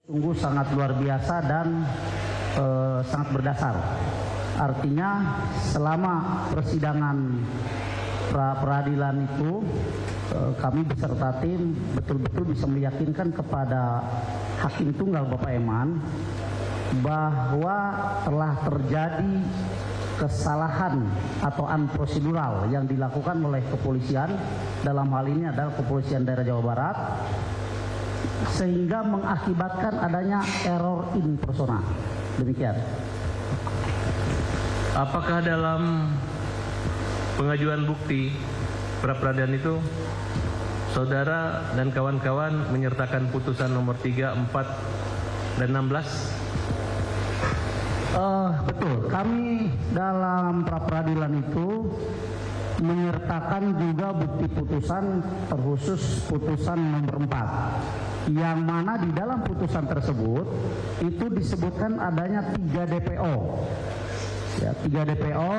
Sungguh sangat luar biasa dan sangat berdasar. Artinya selama persidangan peradilan itu kami beserta tim betul-betul bisa meyakinkan kepada Hakim Tunggal Bapak Eman bahwa telah terjadi kesalahan atau unprocedural yang dilakukan oleh kepolisian, dalam hal ini adalah Kepolisian Daerah Jawa Barat, sehingga mengakibatkan adanya error in persona. Demikian. Apakah dalam pengajuan bukti pra-peradilan itu saudara dan kawan-kawan menyertakan putusan nomor 3, 4, dan 16? Betul. Kami dalam pra-peradilan itu menyertakan juga bukti putusan, terkhusus putusan nomor 4, yang mana di dalam putusan tersebut itu disebutkan adanya 3 DPO. Ya, 3 DPO,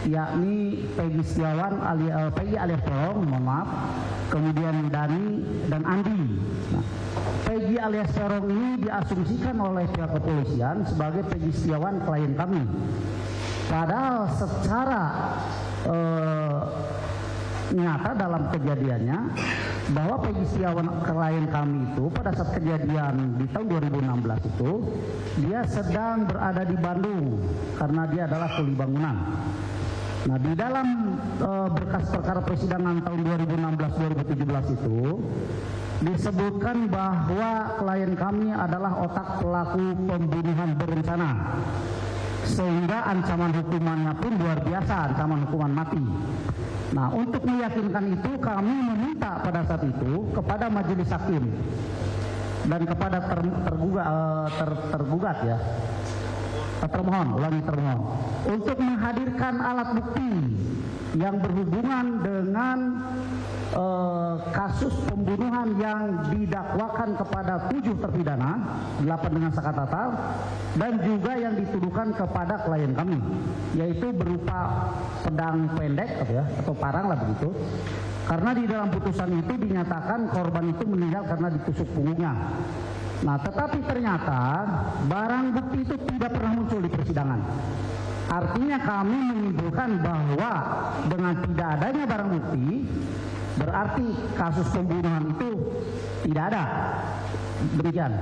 yakni Peggy Setiawan, Peggy alias Peron, mohon maaf, kemudian Dani dan Andi. Nah, Peggy alias Peron ini diasumsikan oleh pihak kepolisian sebagai Peggy Setiawan, klien kami. Padahal secara nyata dalam kejadiannya bahwa Peggy Setiawan, klien kami itu pada saat kejadian di tahun 2016 itu dia sedang berada di Bandung karena dia adalah kuli bangunan. Nah, di dalam berkas perkara persidangan tahun 2016-2017 itu disebutkan bahwa klien kami adalah otak pelaku pembunuhan berencana, sehingga ancaman hukumannya pun luar biasa, ancaman hukuman mati. Nah, untuk meyakinkan itu kami meminta pada saat itu kepada majelis hakim dan kepada tergugat ya, termohon untuk menghadirkan alat bukti yang berhubungan dengan kasus pembunuhan yang didakwakan kepada 7 terpidana, 8 dengan sakat natal, dan juga yang dituduhkan kepada klien kami, yaitu berupa pedang pendek atau parang lah begitu. Karena di dalam putusan itu dinyatakan korban itu meninggal karena ditusuk punggungnya. Nah, tetapi ternyata barang bukti itu tidak pernah muncul di persidangan. Artinya kami menyimpulkan bahwa dengan tidak adanya barang bukti berarti kasus pembunuhan itu tidak ada. Demikian.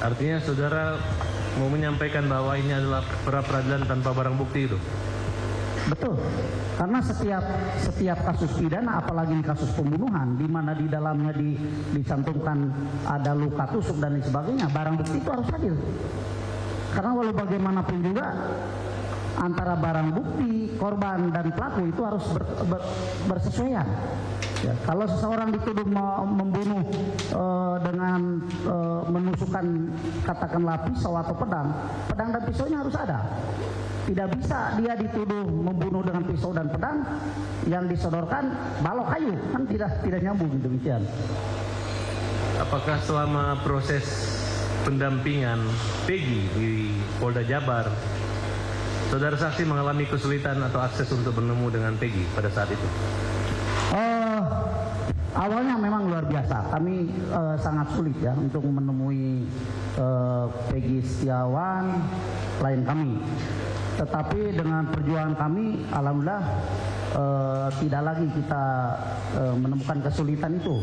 Artinya saudara mau menyampaikan bahwa ini adalah pra-peradilan tanpa barang bukti itu? Betul. Karena setiap kasus pidana, apalagi kasus pembunuhan, di mana di dalamnya dicantumkan ada luka tusuk dan lain sebagainya, barang bukti itu harus hadir. Karena walau bagaimanapun juga antara barang bukti, korban dan pelaku itu harus bersesuaian. Ya, kalau seseorang dituduh membunuh dengan menusukkan katakanlah pisau atau pedang dan pisaunya harus ada. Tidak bisa dia dituduh membunuh dengan pisau dan pedang, yang disodorkan balok kayu, kan tidak nyambung. Demikian. Apakah selama proses pendampingan Peggy di Polda Jabar, saudara saksi mengalami kesulitan atau akses untuk bertemu dengan Peggy pada saat itu? Awalnya memang luar biasa. Kami sangat sulit ya untuk menemui Peggy Setiawan, klien kami. Tetapi dengan perjuangan kami, alhamdulillah tidak lagi kita menemukan kesulitan itu.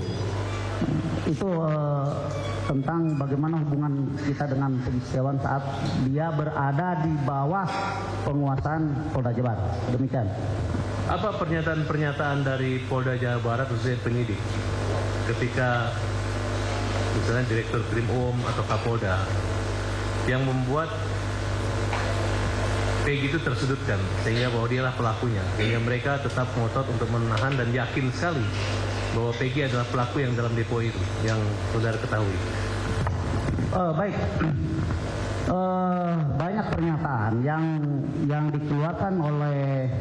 Itu tentang bagaimana hubungan kita dengan Peggy Setiawan saat dia berada di bawah penguasaan Polda Jabar. Demikian. Apa pernyataan-pernyataan dari Polda Jawa Barat, khususnya penyidik, ketika misalnya Direktur Krim atau Kapolda yang membuat Peggy itu tersudutkan sehingga bahwa dialah pelakunya, sehingga mereka tetap ngotot untuk menahan dan yakin sekali bahwa Peggy adalah pelaku yang dalam depo itu yang saudara ketahui? Baik. Banyak pernyataan yang dikeluarkan oleh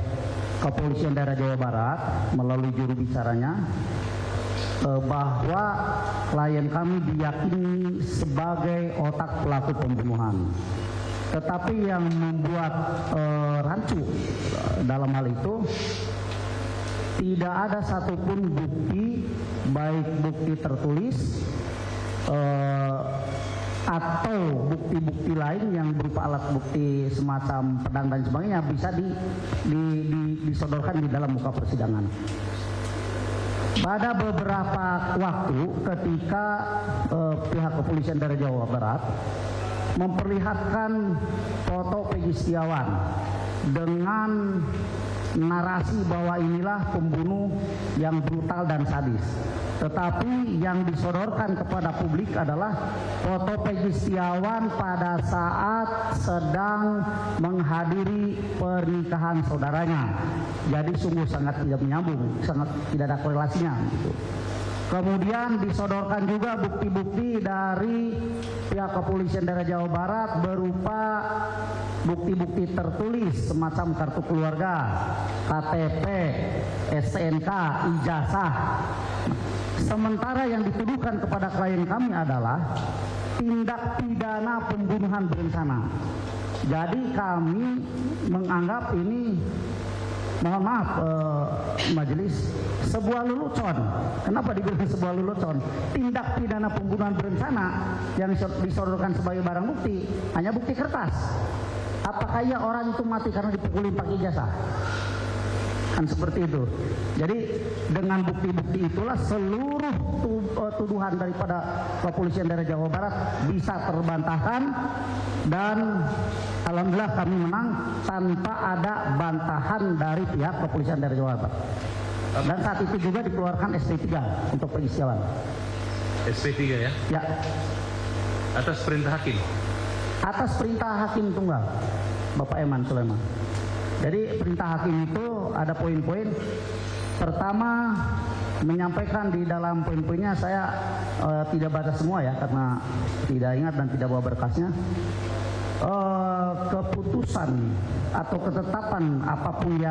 Kepolisian Daerah Jawa Barat melalui juru bicaranya bahwa klien kami diyakini sebagai otak pelaku pembunuhan. Tetapi yang membuat rancu dalam hal itu, tidak ada satupun bukti, baik bukti tertulis atau bukti-bukti lain yang berupa alat bukti semacam pedang dan sebagainya bisa disodorkan di dalam muka persidangan. Pada beberapa waktu ketika pihak kepolisian daerah Jawa Barat memperlihatkan foto Peggy Setiawan dengan narasi bahwa inilah pembunuh yang brutal dan sadis. Tetapi yang disodorkan kepada publik adalah foto Peggy Setiawan pada saat sedang menghadiri pernikahan saudaranya. Jadi sungguh sangat tidak menyambung, sangat tidak ada korelasinya. Gitu. Kemudian disodorkan juga bukti-bukti dari pihak kepolisian daerah Jawa Barat berupa bukti-bukti tertulis semacam kartu keluarga, KTP, STNK, ijazah. Sementara yang dituduhkan kepada klien kami adalah tindak pidana pembunuhan berencana. Jadi kami menganggap ini, mohon maaf majelis, sebuah lelucon. Kenapa dibilang sebuah lelucon? Tindak pidana pembunuhan berencana yang disodorkan sebagai barang bukti hanya bukti kertas. Apakah ya orang itu mati karena dipukulin pakai ijazah? Kan seperti itu. Jadi dengan bukti-bukti itulah seluruh tuduhan daripada kepolisian daerah Jawa Barat bisa terbantahkan, dan alhamdulillah kami menang tanpa ada bantahan dari pihak kepolisian daerah Jawa Barat. Dan saat itu juga dikeluarkan SP3 untuk Peggy Setiawan. SP3 ya? Ya. Atas perintah hakim? Atas perintah hakim tunggal, Bapak Eman Sulaiman. Jadi perintah hakim itu ada poin-poin. Pertama, menyampaikan di dalam poin-poinnya, saya tidak baca semua ya karena tidak ingat dan tidak bawa berkasnya. Keputusan atau ketetapan apapun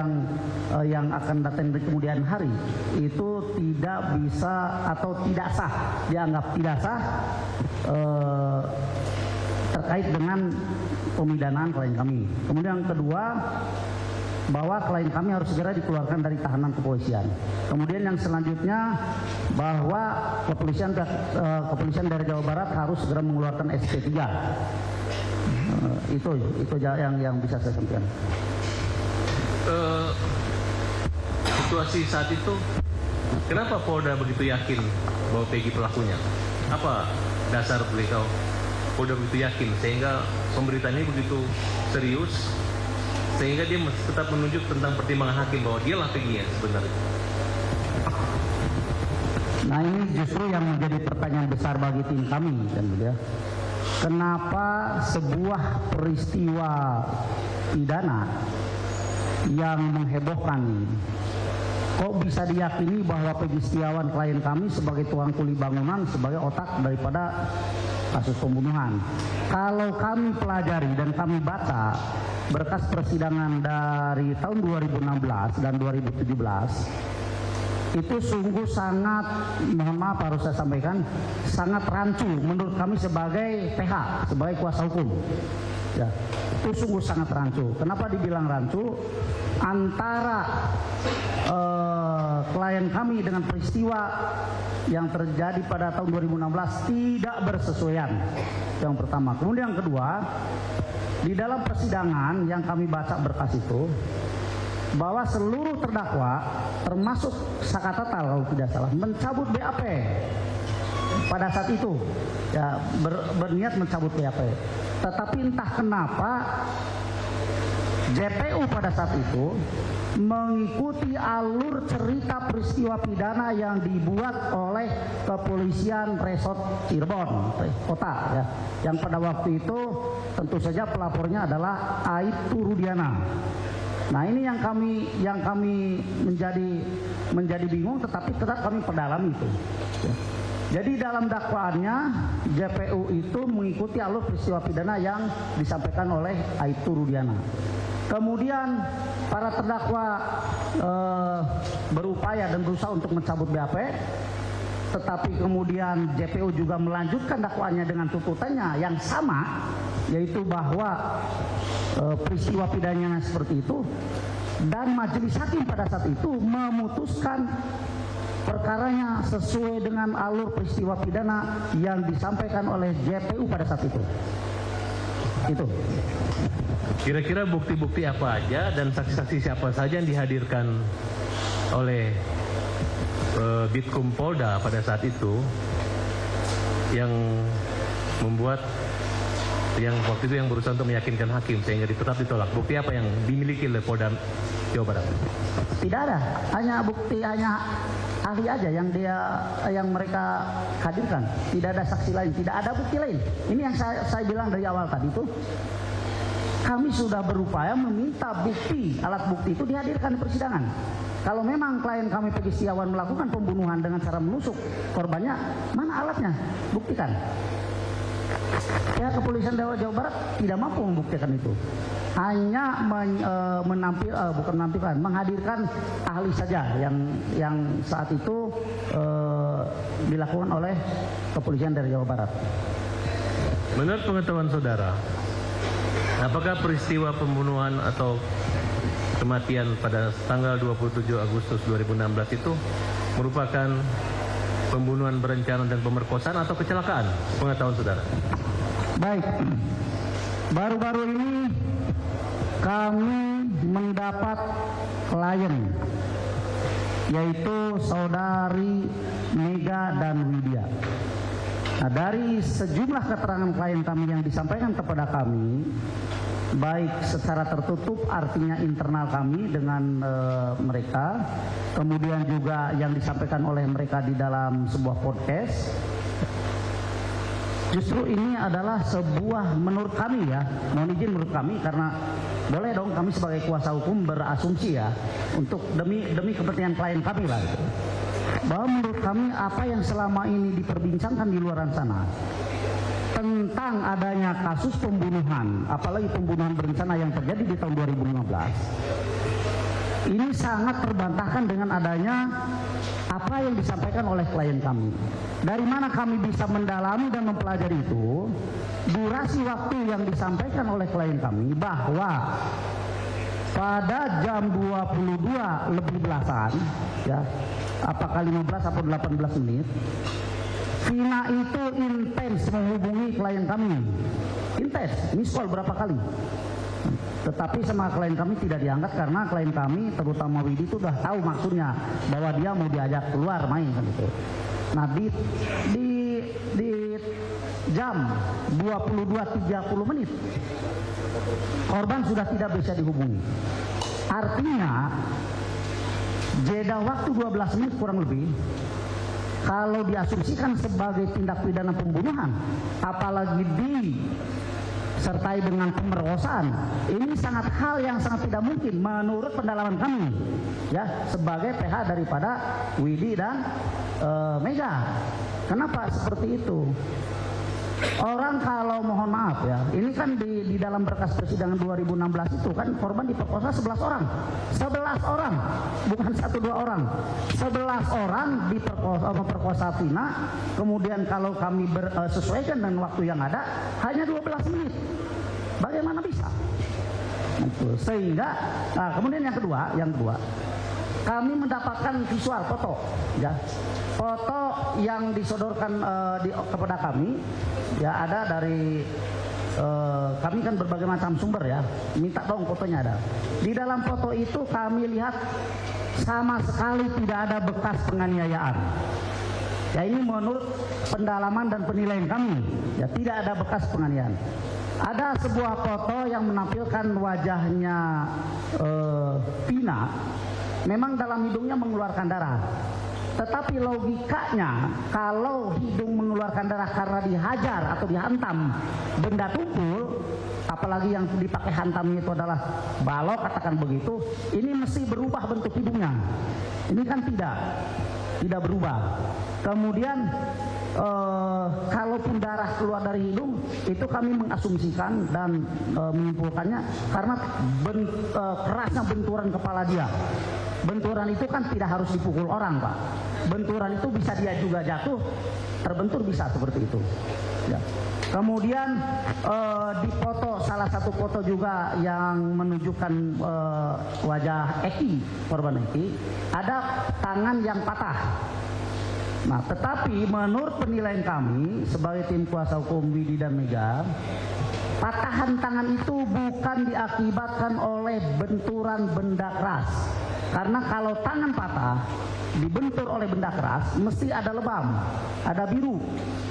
yang akan datang di kemudian hari itu tidak bisa atau tidak sah, dianggap tidak sah terkait dengan pemidanaan klien kami. Kemudian yang kedua, bahwa klien kami harus segera dikeluarkan dari tahanan kepolisian. Kemudian yang selanjutnya, bahwa kepolisian dari Jawa Barat harus segera mengeluarkan SP3. Itu yang bisa saya sampaikan. Situasi saat itu, kenapa Polda begitu yakin bahwa Peggy pelakunya? Apa dasar beliau Polda begitu yakin sehingga pemberitaan ini begitu serius, sehingga dia tetap menunjuk tentang pertimbangan hakim bahwa dialah Peggy sebenarnya? Nah, ini justru yang menjadi pertanyaan besar bagi tim kami, kan ya. Kenapa sebuah peristiwa pidana yang menghebohkan kok bisa diyakini bahwa Peggy Setiawan klien kami sebagai tukang kuli bangunan, sebagai otak daripada kasus pembunuhan? Kalau kami pelajari dan kami baca berkas persidangan dari tahun 2016 dan 2017, itu sungguh sangat, mohon maaf harus saya sampaikan, sangat rancu menurut kami sebagai PH, sebagai kuasa hukum. Ya, itu sungguh sangat rancu. Kenapa dibilang rancu? Antara klien kami dengan peristiwa yang terjadi pada tahun 2016 tidak bersesuaian. Yang pertama. Kemudian yang kedua, di dalam persidangan yang kami baca berkas itu, bahwa seluruh terdakwa termasuk Sakata kalau tidak salah mencabut BAP pada saat itu, ya berniat mencabut BAP. Tetapi entah kenapa JPU pada saat itu mengikuti alur cerita peristiwa pidana yang dibuat oleh kepolisian Resort Cirebon Kota, ya, yang pada waktu itu tentu saja pelapornya adalah Aibtu Rudiana. Nah, ini yang kami menjadi bingung, tetapi tetap kami perdalam itu. Jadi dalam dakwaannya JPU itu mengikuti alur peristiwa pidana yang disampaikan oleh Aibtu Rudiana. Kemudian para terdakwa berupaya dan berusaha untuk mencabut BAP, tetapi kemudian JPU juga melanjutkan dakwaannya dengan tuntutannya yang sama, yaitu bahwa peristiwa pidananya seperti itu, dan majelis hakim pada saat itu memutuskan perkaranya sesuai dengan alur peristiwa pidana yang disampaikan oleh JPU pada saat itu. Itu. Kira-kira bukti-bukti apa aja dan saksi-saksi siapa saja yang dihadirkan oleh Bitkum Polda pada saat itu yang membuat yang waktu itu yang berusaha untuk meyakinkan hakim sehingga tetap ditolak? Bukti apa yang dimiliki oleh Polda Jawa Barat? Tidak ada, hanya bukti, hanya ahli aja yang mereka hadirkan. Tidak ada saksi lain, tidak ada bukti lain. Ini yang saya bilang dari awal tadi itu. Kami sudah berupaya meminta bukti, alat bukti itu dihadirkan di persidangan. Kalau memang klien kami Peggy Setiawan melakukan pembunuhan dengan cara menusuk korbannya, mana alatnya? Buktikan. Pihak kepolisian Jawa Barat tidak mampu membuktikan itu. Hanya menghadirkan ahli saja yang saat itu dilakukan oleh kepolisian dari Jawa Barat. Menurut pengetahuan saudara, apakah peristiwa pembunuhan atau kematian pada tanggal 27 Agustus 2016 itu merupakan pembunuhan berencana dan pemerkosaan atau kecelakaan? Pengetahuan saudara. Baik, baru-baru ini kami mendapat klien, yaitu saudari Mega dan Widya. Nah, dari sejumlah keterangan klien kami yang disampaikan kepada kami, baik secara tertutup artinya internal kami dengan mereka, kemudian juga yang disampaikan oleh mereka di dalam sebuah podcast, justru ini adalah sebuah, menurut kami ya, mohon izin menurut kami karena boleh dong kami sebagai kuasa hukum berasumsi ya, untuk demi kepentingan klien kami lah gitu. Bahwa menurut kami apa yang selama ini diperbincangkan di luar sana tentang adanya kasus pembunuhan, apalagi pembunuhan berencana yang terjadi di tahun 2015, ini sangat terbantahkan dengan adanya apa yang disampaikan oleh klien kami. Dari mana kami bisa mendalami dan mempelajari itu, durasi waktu yang disampaikan oleh klien kami bahwa pada jam 22 lebih belasan, ya, apakah 15 atau 18 menit, Vina itu intens menghubungi klien kami. Intens, miss call berapa kali. Tetapi sama klien kami tidak diangkat karena klien kami, terutama Widi, itu sudah tahu maksudnya bahwa dia mau diajak keluar main kan gitu. Nah di jam 22.30 menit korban sudah tidak bisa dihubungi. Artinya jeda waktu 12 menit kurang lebih, kalau diasumsikan sebagai tindak pidana pembunuhan, apalagi disertai dengan pemerkosaan, ini sangat hal yang sangat tidak mungkin menurut pendalaman kami, ya, sebagai PH daripada Widi dan Mega. Kenapa seperti itu? Orang kalau mohon maaf ya, ini kan di dalam berkas persidangan 2016 itu kan korban diperkosa 11 orang. 11 orang, bukan 1-2 orang. 11 orang memperkosa Vina, kemudian kalau kami sesuaikan dengan waktu yang ada hanya 12 menit. Bagaimana bisa? Sehingga kemudian yang kedua, kami mendapatkan visual foto, ya. Foto yang disodorkan kepada kami, ya, ada dari kami kan berbagai macam sumber ya, minta dong fotonya ada. Di dalam foto itu kami lihat sama sekali tidak ada bekas penganiayaan. Ya, ini menurut pendalaman dan penilaian kami, ya, tidak ada bekas penganiayaan. Ada sebuah foto yang menampilkan wajahnya Vina, memang dalam hidungnya mengeluarkan darah. Tetapi logikanya kalau hidung mengeluarkan darah karena dihajar atau dihantam benda tumpul, apalagi yang dipakai hantamnya itu adalah balok, katakan begitu, ini mesti berubah bentuk hidungnya. Ini kan tidak berubah. Kemudian kalaupun darah keluar dari hidung, itu kami mengasumsikan dan menyimpulkannya karena kerasnya benturan kepala dia. Benturan itu kan tidak harus dipukul orang, Pak. Benturan itu bisa dia juga jatuh, terbentur bisa seperti itu. Ya. Kemudian di foto, salah satu foto juga yang menunjukkan wajah Eki, korban Eki, ada tangan yang patah. Nah, tetapi menurut penilaian kami sebagai tim kuasa hukum Widi dan Mega, patahan tangan itu bukan diakibatkan oleh benturan benda keras. Karena kalau tangan patah dibentur oleh benda keras, mesti ada lebam, ada biru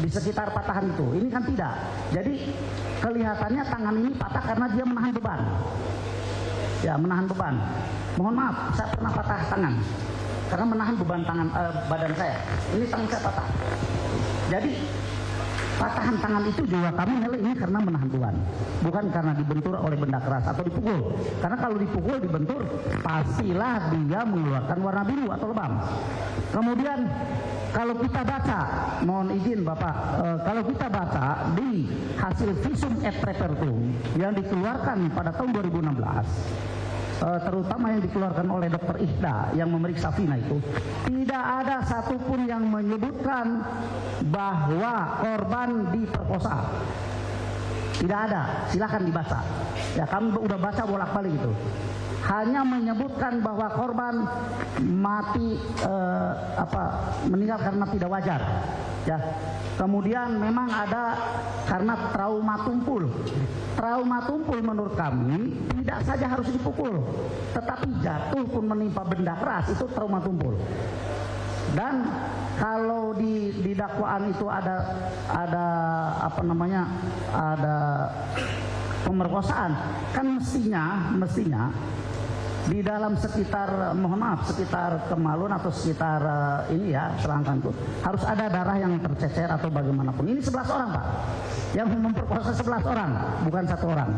di sekitar patahan itu. Ini kan tidak. Jadi kelihatannya tangan ini patah karena dia menahan beban. Ya, menahan beban. Mohon maaf, saya pernah patah tangan karena menahan beban badan saya. Ini tangan saya patah. Jadi patahan tangan itu juga kami nilai ini karena menahan beban, bukan karena dibentur oleh benda keras atau dipukul. Karena kalau dipukul, dibentur, pastilah dia mengeluarkan warna biru atau lebam. Kemudian kalau kita baca, mohon izin Bapak, kalau kita baca di hasil visum et repertum yang dikeluarkan pada tahun 2016, terutama yang dikeluarkan oleh Dr. Ihda yang memeriksa Vina itu, tidak ada satupun yang menyebutkan bahwa korban diperkosa. Tidak ada, silakan dibaca. Ya, kami udah baca bolak-balik itu. Hanya menyebutkan bahwa korban mati meninggal karena tidak wajar. Ya. Kemudian memang ada karena trauma tumpul. Trauma tumpul menurut kami tidak saja harus dipukul, tetapi jatuh pun menimpa benda keras itu trauma tumpul. Dan kalau di dakwaan itu ada pemerkosaan, kan mestinya di dalam sekitar, mohon maaf, sekitar kemaluan atau sekitar selangkang itu harus ada darah yang tercecer atau bagaimanapun. Ini 11 orang Pak yang memperkosa, 11 orang, bukan 1 orang.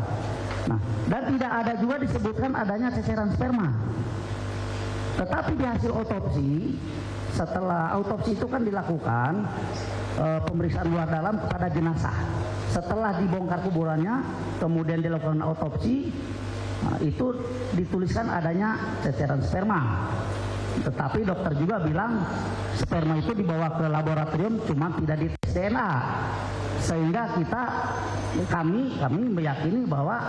Nah, dan tidak ada juga disebutkan adanya ceceran sperma. Tetapi di hasil otopsi, setelah autopsi itu kan dilakukan pemeriksaan luar dalam kepada jenazah. Setelah dibongkar kuburannya, kemudian dilakukan autopsi. Nah, itu dituliskan adanya ceceran sperma. Tetapi dokter juga bilang sperma itu dibawa ke laboratorium cuma tidak dites DNA. Sehingga kami meyakini bahwa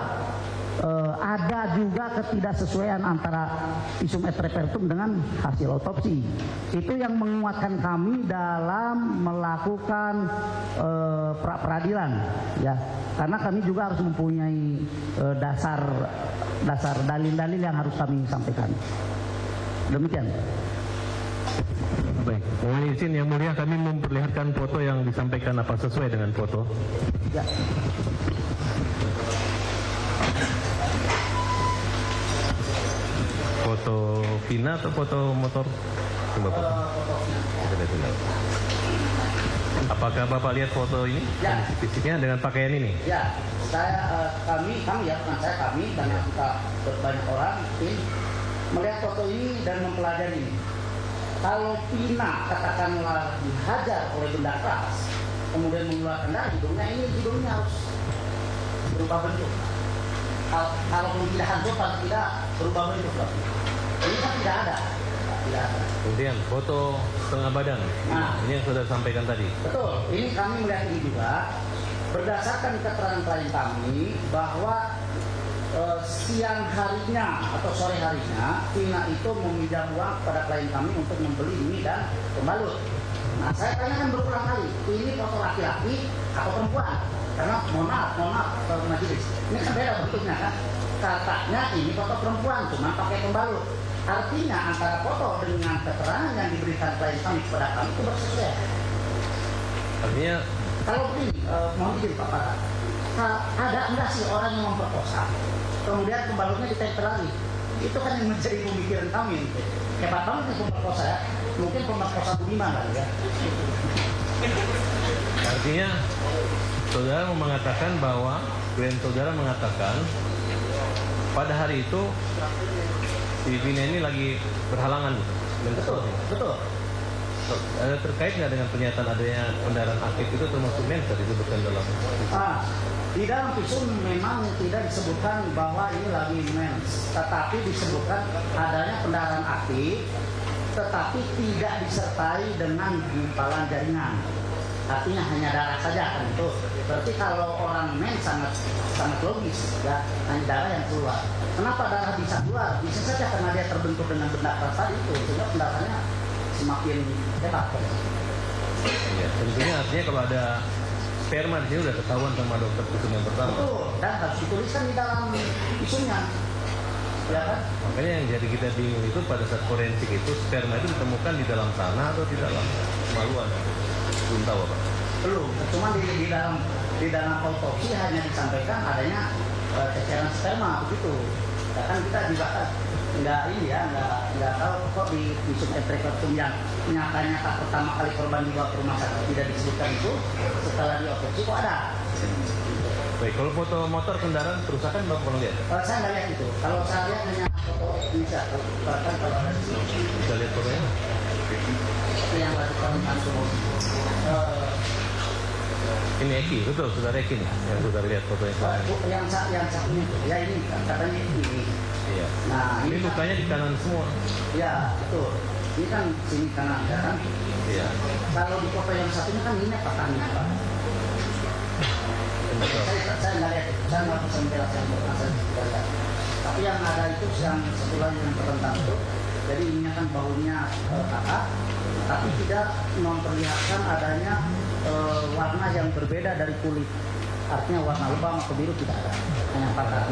ada juga ketidaksesuaian antara visum et repertum dengan hasil otopsi. Itu yang menguatkan kami dalam melakukan pra-peradilan, ya. Karena kami juga harus mempunyai dasar dalil-dalil yang harus kami sampaikan. Demikian. Baik, mohon izin Yang Mulia, kami memperlihatkan foto yang disampaikan apa sesuai dengan foto. Ya. Foto Vina atau foto motor? Coba Pak. Apakah Bapak lihat foto ini? Ya. Fisiknya dengan pakaian ini? Ya, kami ya, bukan saya, kami dan kita banyak orang tim melihat foto ini dan mempelajari ini. Kalau Vina katakanlah dihajar oleh benda keras, kemudian mengeluarkan darah hidungnya harus berubah bentuk. Kalau tidak hancur, tidak berubah bentuk. Ini kan tidak ada. Kemudian foto setengah badan. Nah, ini yang sudah sampaikan tadi. Betul. Ini kami melihat ini juga berdasarkan keterangan klien kami bahwa siang harinya atau sore harinya Vina itu meminjam uang kepada klien kami untuk membeli mie dan pembalut. Nah, saya tanyakan berulang kali, ini foto laki-laki atau perempuan? Karena mohon maaf majelis, ini kan beda bentuknya kan. Katanya ini foto perempuan, cuma pakai pembalut. Artinya antara foto dengan keterangan yang diberikan klien kami kepada kami itu bersesuaian. Artinya kalau begini, mohon izin Pak Para, ada enggak sih orang yang memperkosa, kemudian pembalutnya ditempel lagi? Itu kan yang menjadi pemikiran kami. Hebat banget nih pemerkosa ya, mungkin pemerkosa Budiman kali ya. artinya saudara mengatakan bahwa klien saudara mengatakan pada hari itu si Vina ini lagi berhalangan. Betul. Ada terkait nggak dengan pernyataan adanya pendarahan aktif itu termasuk mensa disebutkan dalam? Di dalam visum memang tidak disebutkan bahwa ini lagi mens, tetapi disebutkan adanya pendarahan aktif, tetapi tidak disertai dengan gumpalan jaringan. artinya hanya darah saja kan itu. Berarti kalau orang men sangat logis ya, hanya darah yang keluar. Kenapa darah bisa keluar? Bisa saja karena dia terbentuk dengan benda keras tadi itu, sehingga pendarahannya semakin hebat. Ya, tentunya artinya kalau ada sperma di sini udah ketahuan sama dokter visum yang pertama. Betul, dan harus dituliskan di dalam visumnya. Ya kan? Makanya yang jadi kita bingung itu pada saat forensik itu sperma itu ditemukan di dalam tanah atau di dalam kemaluan? Belum tahu apa? Belum, cuma di dalam autopsi hanya disampaikan adanya ceceran sperma begitu. Ya kan kita juga kan nggak tahu kok di visum et repertum yang nyata pertama kali korban dibawa ke rumah sakit tidak disebutkan itu, setelah diotopsi kok ada. Baik, kalau foto motor kendaraan kerusakan Bapak pernah lihat? Saya nggak lihat itu. Kalau saya lihat hanya foto Indonesia, bahkan kalau ada di sini. Bisa lihat fotonya? Itu yang lakukan langsung. Ini Eki, betul, saudara Eki nih, yang saudara lihat fotonya kemarin. Yang satunya itu, ya ini katanya ini. Iya. Nah, ini lukanya di kanan semua. Ya, betul. Ini kan sini kanan, ya kan? Iya. Kalau di foto yang satunya kan ini patahnya, Pak. Saya nggak lihat, saya nggak bisa menjelaskan saya tidak lihat. Tapi yang ada itu yang satu lagi yang terbentak itu, jadi ini kan bahunya patah, tapi tidak memperlihatkan adanya warna yang berbeda dari kulit. Artinya warna lebam atau biru tidak ada, hanya patah.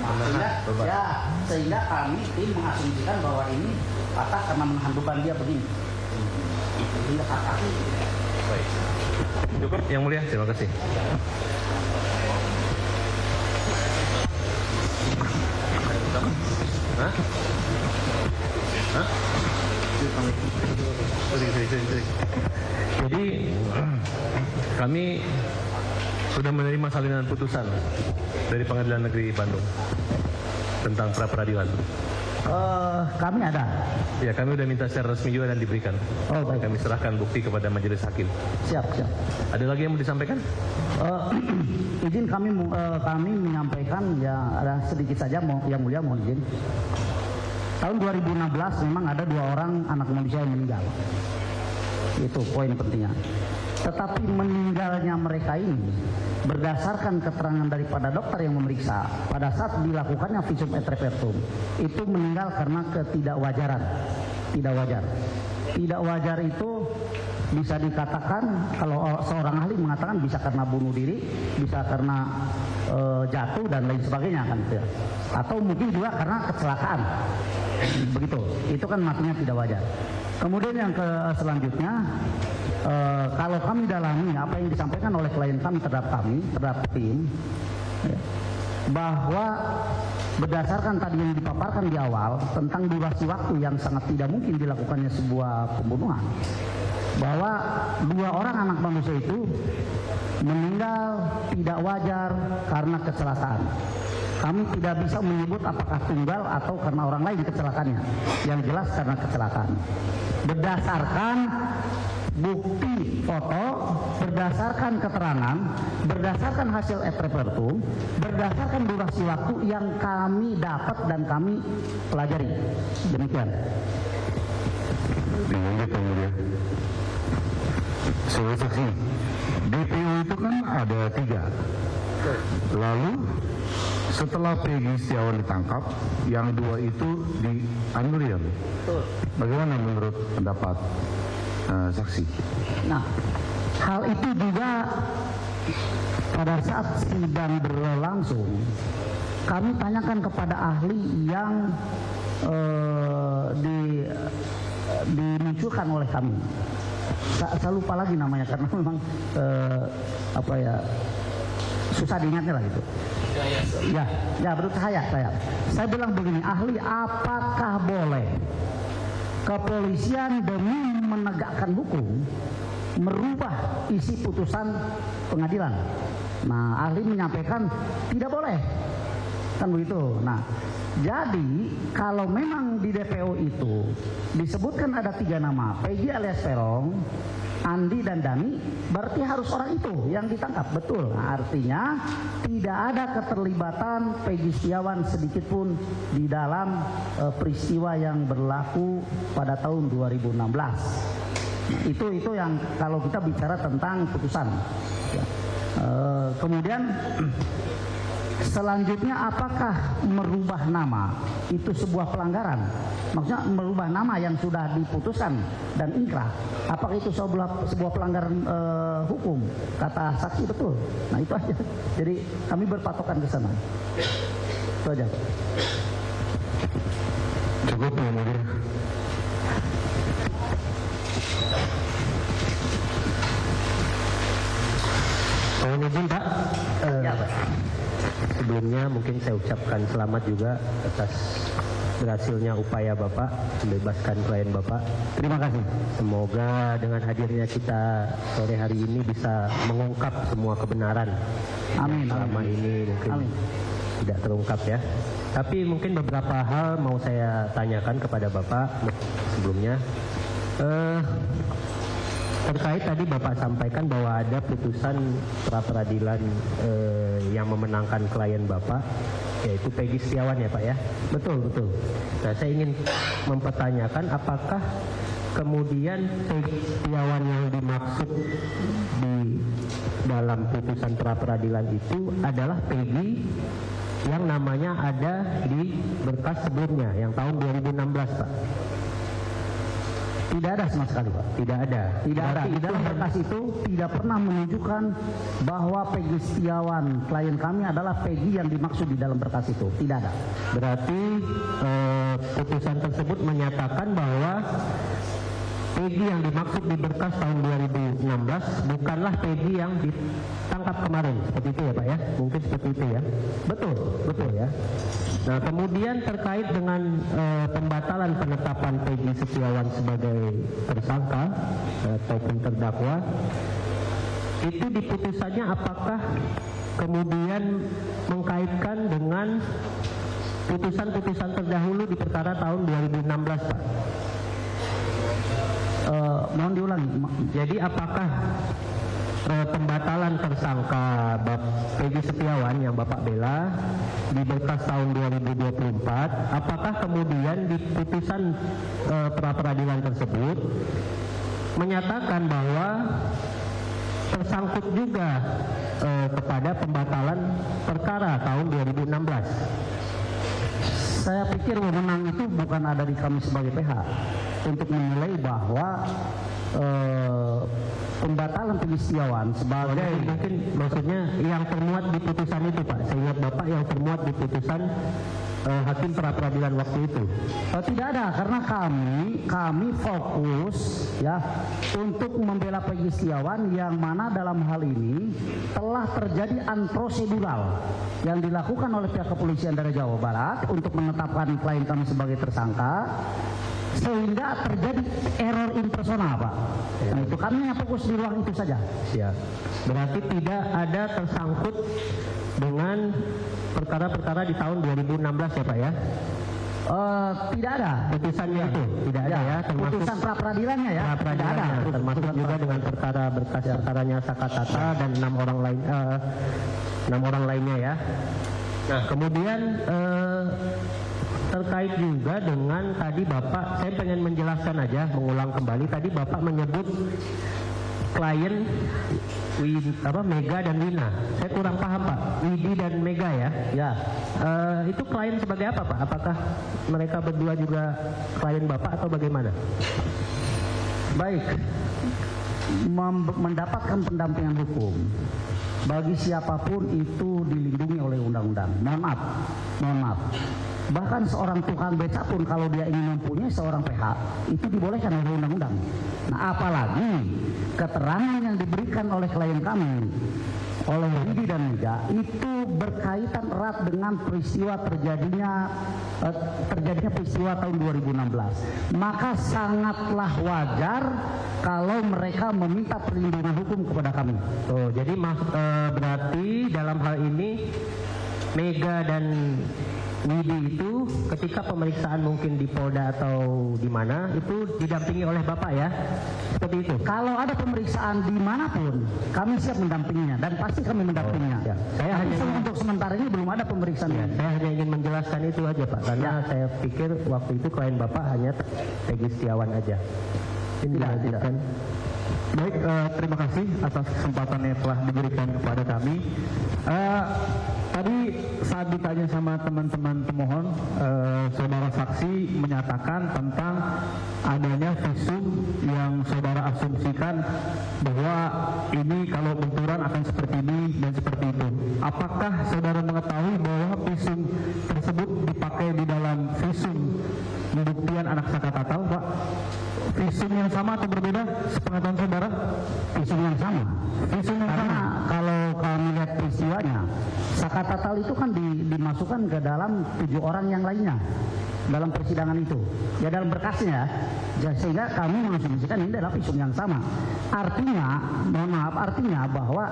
Sehingga kami tim mengasumsikan bahwa ini patah karena menahan beban dia begini. Sehingga patah. Baik. Cukup, yang mulia, terima kasih. Hah? Hah? Jadi kami sudah menerima salinan putusan dari Pengadilan Negeri Bandung tentang pra peradilan. Kami ada. Ya, kami sudah minta secara resmi juga dan diberikan. Oh, baik. Kami serahkan bukti kepada majelis hakim. Siap. Ada lagi yang mau disampaikan? Izin kami menyampaikan ya, ada sedikit saja yang mulia mohon izin. Tahun 2016 memang ada 2 orang anak manusia yang meninggal. Itu poin pentingnya. Tetapi meninggalnya mereka ini berdasarkan keterangan daripada dokter yang memeriksa pada saat dilakukannya visum et repertum itu meninggal karena ketidakwajaran. Tidak wajar itu bisa dikatakan, kalau seorang ahli mengatakan bisa karena bunuh diri, bisa karena jatuh dan lain sebagainya kan, atau mungkin juga karena kecelakaan. Begitu, itu kan matinya tidak wajar. Kemudian yang selanjutnya, kalau kami dalami apa yang disampaikan oleh klien kami terhadap tim, bahwa berdasarkan tadi yang dipaparkan di awal tentang durasi waktu yang sangat tidak mungkin dilakukannya sebuah pembunuhan, bahwa 2 orang anak manusia itu meninggal tidak wajar karena kecelakaan. Kami tidak bisa menyebut apakah tunggal atau karena orang lain kecelakaannya. Yang jelas karena kecelakaan. Berdasarkan bukti foto, berdasarkan keterangan, berdasarkan hasil et repertum, berdasarkan durasi waktu yang kami dapat dan kami pelajari. Demikian. Kemudian sebagai saksi, DPO itu kan ada 3. Lalu setelah Peggy Setiawan ditangkap, yang 2 itu dianulir. Bagaimana menurut pendapat saksi? Nah, hal itu juga pada saat sidang berlangsung, kami tanyakan kepada ahli yang dimunculkan oleh kami. Saya lupa lagi namanya karena memang susah diingatnya lah gitu. Ya menurut saya bilang begini, ahli, apakah boleh kepolisian demi menegakkan hukum merubah isi putusan pengadilan? Nah, ahli menyampaikan tidak boleh, kan begitu. Nah, jadi kalau memang di DPO itu disebutkan ada 3 nama, Peggy alias Peron, Andi dan Dani, berarti harus orang itu yang ditangkap, betul. Nah, artinya tidak ada keterlibatan Peggy Setiawan sedikit pun di dalam peristiwa yang berlaku pada tahun 2016. Itu yang kalau kita bicara tentang putusan. Ya. Kemudian selanjutnya, apakah merubah nama itu sebuah pelanggaran? Maksudnya merubah nama yang sudah diputuskan dan inkrah, apakah itu sebuah pelanggaran hukum? Kata saksi betul. Nah itu aja. Jadi kami berpatokan ke sana. Itu aja. Cukup ya, Mulia. Mohon izin Pak. Ya, Pak. Sebelumnya mungkin saya ucapkan selamat juga atas berhasilnya upaya Bapak membebaskan klien Bapak. Terima kasih. Semoga dengan hadirnya kita sore hari ini bisa mengungkap semua kebenaran Amin. yang selama ini mungkin tidak terungkap ya. Tapi mungkin beberapa hal mau saya tanyakan kepada Bapak sebelumnya. Terkait tadi Bapak sampaikan bahwa ada putusan pra-peradilan yang memenangkan klien Bapak, yaitu Peggy Setiawan ya Pak ya? Betul. Nah saya ingin mempertanyakan apakah kemudian Peggy Setiawan yang dimaksud di dalam putusan pra-peradilan itu adalah Peggy yang namanya ada di berkas sebelumnya yang tahun 2016 Pak? Tidak ada sama sekali, Pak. Tidak ada. Di dalam berkas itu tidak pernah menunjukkan bahwa Peggy Setiawan klien kami adalah Peggy yang dimaksud di dalam berkas itu. Tidak ada. Berarti putusan tersebut menyatakan bahwa Peggy yang dimaksud di berkas tahun 2016 bukanlah Peggy yang ditangkap kemarin. Seperti itu ya Pak ya? Mungkin seperti itu ya? Betul ya. Nah kemudian terkait dengan pembatalan penetapan Peggy Setiawan sebagai tersangka ataupun terdakwa, itu di putusannya apakah kemudian mengkaitkan dengan putusan-putusan terdahulu di perkara tahun 2016 Pak? Mohon diulangi. Jadi apakah pembatalan tersangka Peggy Setiawan yang Bapak bela di berkas tahun 2024, apakah kemudian di putusan pra-peradilan tersebut menyatakan bahwa tersangkut juga kepada pembatalan perkara tahun 2016? Saya pikir wewenang itu bukan ada di kami sebagai pihak untuk menilai bahwa pembatalan Peggy Setiawan sebagai mungkin maksudnya yang termuat di putusan itu Pak. Saya ingat Bapak yang termuat di putusan hakim pra-peradilan waktu itu. Tidak ada, karena kami fokus ya untuk membela Peggy Setiawan yang mana dalam hal ini telah terjadi unprocedural yang dilakukan oleh pihak kepolisian dari Jawa Barat untuk menetapkan klien kami sebagai tersangka, sehingga terjadi error impersonal Pak. Nah itu kami hanya fokus di ruang itu saja. Siap. Berarti tidak ada tersangkut dengan perkara-perkara di tahun 2016 ya Pak ya? Tidak ada putusannya itu tidak ada ya, termasuk putusan pra-peradilannya ya. Tidak ada. Termasuk juga dengan perkara berkas perkaranya Sakatata dan 6 orang lainnya ya. Nah kemudian terkait juga dengan tadi Bapak, saya pengen menjelaskan aja, mengulang kembali tadi Bapak menyebut klien Mega dan Wina. Saya kurang paham Pak. Widi dan Mega ya? Ya. Itu klien sebagai apa Pak? Apakah mereka berdua juga klien Bapak atau bagaimana? Baik. Mendapatkan pendampingan hukum bagi siapapun itu dilindungi oleh undang-undang. Mohon maaf. Bahkan seorang tukang beca pun kalau dia ingin mempunyai seorang PH itu dibolehkan oleh undang-undang. Nah apalagi keterangan yang diberikan oleh klien kami oleh Widi dan Mega itu berkaitan erat dengan peristiwa terjadinya peristiwa tahun 2016. Maka sangatlah wajar kalau mereka meminta perlindungan hukum kepada kami. Jadi berarti dalam hal ini Mega dan Widi itu ketika pemeriksaan mungkin di Polda atau di mana itu didampingi oleh Bapak ya? Seperti itu? Kalau ada pemeriksaan dimanapun kami siap mendampinginya dan pasti kami mendampinginya. Ya. Saya hanya untuk sementara ini belum ada pemeriksaan. Ya, saya hanya ingin menjelaskan itu aja Pak, karena saya pikir waktu itu klien Bapak hanya Peggy Setiawan aja. Ini Tidak. dilanjutkan. Baik, terima kasih atas kesempatan yang telah diberikan kepada kami. Tadi saat ditanya sama teman-teman pemohon, saudara saksi menyatakan tentang adanya visum yang saudara asumsikan bahwa ini kalau benturan akan seperti ini dan seperti itu. Apakah saudara mengetahui bahwa visum tersebut dipakai di dalam visum pembuktian anak Sakatatal, Pak? Visum yang sama atau berbeda sepengetahuan saudara? Visum yang sama. Visum yang Karena sama. kalau kami lihat peristiwanya, Sakatatal itu kan dimasukkan ke dalam 7 orang yang lainnya dalam persidangan itu. Ya dalam berkasnya, ya, sehingga kami mengasumsikan ini adalah visum yang sama. Artinya, mohon maaf, artinya bahwa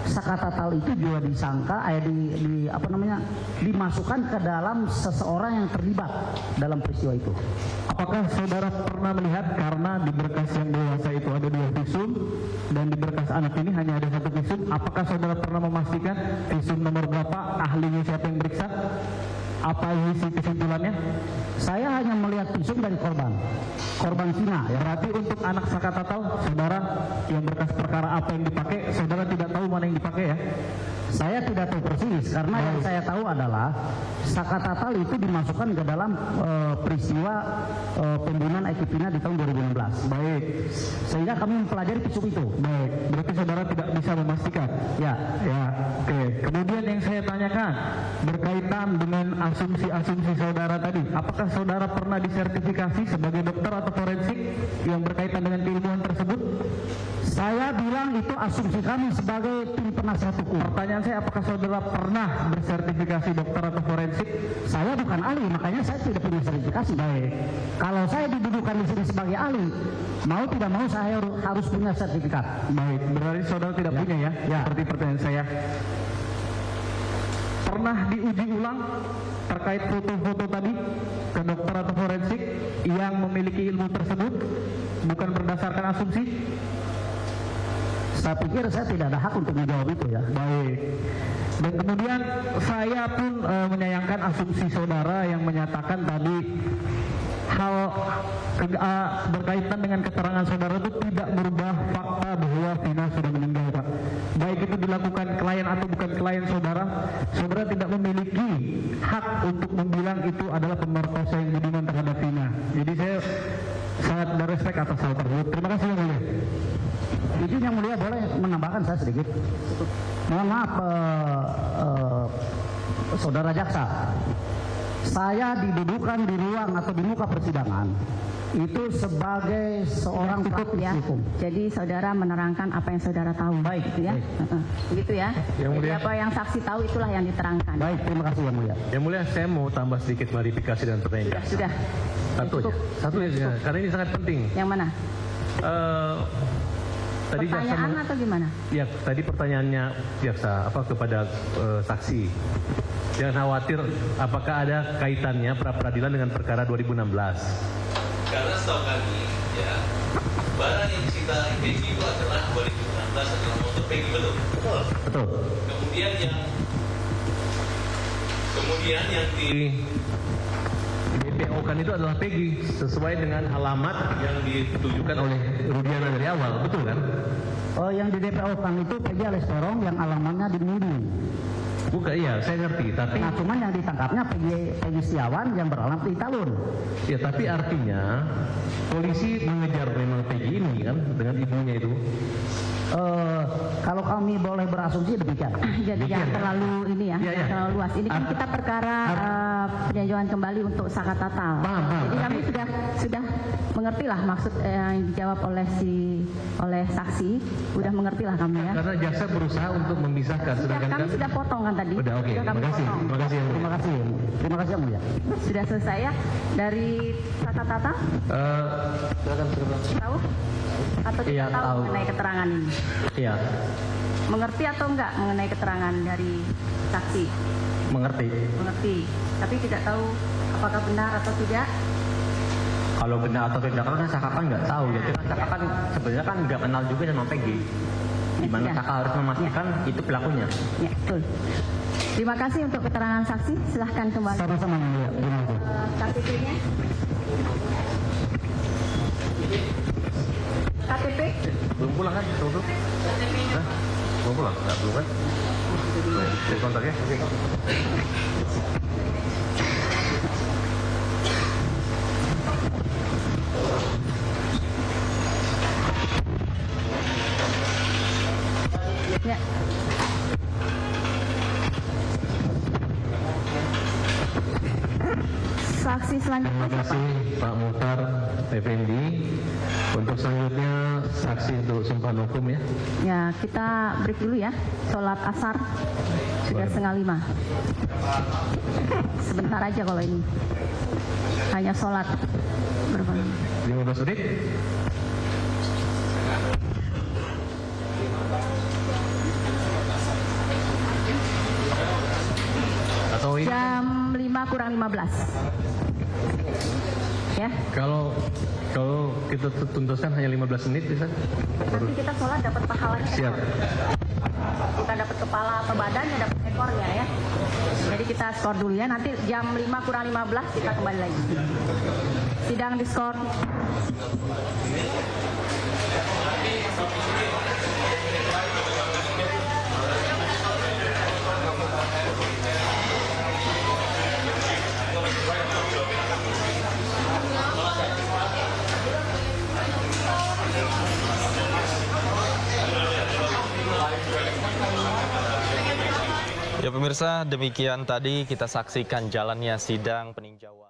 Sakatatal itu juga disangka, dimasukkan ke dalam seseorang yang terlibat dalam peristiwa itu. Apakah saudara pernah melihat karena di berkas yang dewasa itu ada 2 visum dan di berkas anak ini hanya ada 1 visum? Apakah saudara pernah memastikan visum nomor berapa, ahlinya siapa yang beriksa? Apa isi kesimpulannya? Saya hanya melihat visum dari korban Sina. Ya. Berarti untuk anak Sakatatal, saudara yang berkas perkara apa yang dipakai, saudara tidak tahu mana yang dipakai ya? Saya tidak tahu persis karena yang saya tahu adalah Sakatatal itu dimasukkan ke dalam peristiwa pembunuhan Ekipina di tahun 2016. Baik, Sehingga kami mempelajari visum itu. baik. Berarti saudara tidak bisa memastikan. Ya, Ya, oke. Kemudian yang saya tanyakan berkaitan dengan asumsi-asumsi saudara tadi, apakah saudara pernah disertifikasi sebagai dokter atau forensik yang berkaitan dengan keilmuan tersebut? saya bilang itu asumsi kami sebagai tim penasihat hukum. Pertanyaan saya, apakah saudara pernah bersertifikasi dokter atau forensik? Saya bukan ahli, makanya saya tidak punya sertifikasi. Baik. Kalau saya didudukan di sini sebagai ahli, mau tidak mau saya harus punya sertifikat. Baik, berarti saudara tidak punya ya? Ya. Seperti pertanyaan saya. Pernah diuji ulang terkait foto-foto tadi ke dokter atau forensik yang memiliki ilmu tersebut, bukan berdasarkan asumsi? Saya pikir saya tidak ada hak untuk menjawab itu ya. Baik. Dan kemudian saya pun menyayangkan asumsi saudara yang menyatakan tadi hal berkaitan dengan keterangan saudara itu tidak merubah fakta bahwa Vina sudah meninggal, Pak. Baik itu dilakukan klien atau bukan klien saudara, saudara tidak memiliki hak untuk membilang itu adalah pemerkosa yang budiman terhadap Vina. Jadi saya sangat berrespek atas hal tersebut. Terima kasih yang mulia. Izin yang mulia boleh menambahkan saya sedikit. Mohon maaf saudara jaksa. Saya didudukan di ruang atau di muka persidangan itu sebagai seorang praktisi ya. hukum. Jadi saudara menerangkan apa yang saudara tahu. Baik, gitu ya. baik. Begitu ya. Yang Jadi mulia. apa yang saksi tahu itulah yang diterangkan. Baik, terima kasih yang mulia. Yang mulia, saya mau tambah sedikit klarifikasi dan pertanyaan. Sudah. Satu aja. Cukup. Satu aja. Karena ini sangat penting. Yang mana? Tadi jaksa Pertanyaan atau gimana? ya, tadi pertanyaannya jaksa kepada saksi. Jangan khawatir apakah ada kaitannya pra peradilan dengan perkara 2016. Karena setahu kami, ya, barang yang disita Peggy itu adalah 2016 adalah motor Peggy, betul? Betul. Betul. Kemudian yang di DPO kan itu adalah Peggy sesuai dengan alamat yang ditujukan oleh Rudiana dari awal, betul kan? Yang di DPO kan itu Peggy alias Perong yang alamatnya di Mudi. Bukan, iya, saya ngerti. Tapi Nah, cuman yang ditangkapnya Peggy Setiawan yang beralamat di Talun. ya, tapi artinya polisi mengejar memang Peggy ini kan dengan ibunya itu. Kalau kami boleh berasumsi demikian. Jadi Demikian, jangan ya? terlalu ini ya, Ya, ya. jangan terlalu luas. Ini kan kita perkara peninjauan kembali untuk Sakatatal. Paham. Jadi kami sudah mengerti lah maksud yang dijawab oleh saksi. Sudah mengerti lah kami ya. Karena jaksa berusaha untuk memisahkan, Sudah, sedangkan kami sudah potong kan tadi. Udah, oke. Sudah Terima kami kasih. potong. Terima kasih yang mulia. Terima kasih. Terima kasih yang mulia. Sudah selesai ya dari Sakatatal? Tahu? Atau Iya, tidak tahu tahu. mengenai keterangan ini? Iya, Mengerti atau enggak mengenai keterangan dari saksi? mengerti. Mengerti. Tapi tidak tahu apakah benar atau tidak? Kalau benar atau tidak kan Saka kan nggak tahu ya. Kita Saka kan sebenarnya kan nggak kenal juga sama Peggy. Gimana Ya. Saka harus memastikan itu pelakunya. Ya, betul. Terima kasih untuk keterangan saksi. Silahkan kembali. Sama-sama yang mulia. Terima kasih. KTP-nya. KTP? Belum pulang kan? Tunggu. Hah? Belum pulang? Nggak, belum kan? Belum kontak ya? Oke. Ya. Saksi selanjutnya. Terima kasih Pak Muhtar Effendi. Untuk selanjutnya saksi untuk sumpah hukum ya. Ya, kita break dulu ya. Sholat asar sudah 4:30. Sebentar aja kalau ini. Hanya sholat. Berapa lama? 15 menit. Atau ini Jam 5:15. Ya. kalau kita tuntaskan hanya 15 menit bisa? Nanti kita sholat dapat pahalanya. Siap. Kita dapat kepala atau badannya, dapat ekornya ya. Jadi kita skor dulu ya. Nanti jam 5:15 kita kembali lagi. Sidang diskor. Ya pemirsa, demikian tadi kita saksikan jalannya sidang peninjauan.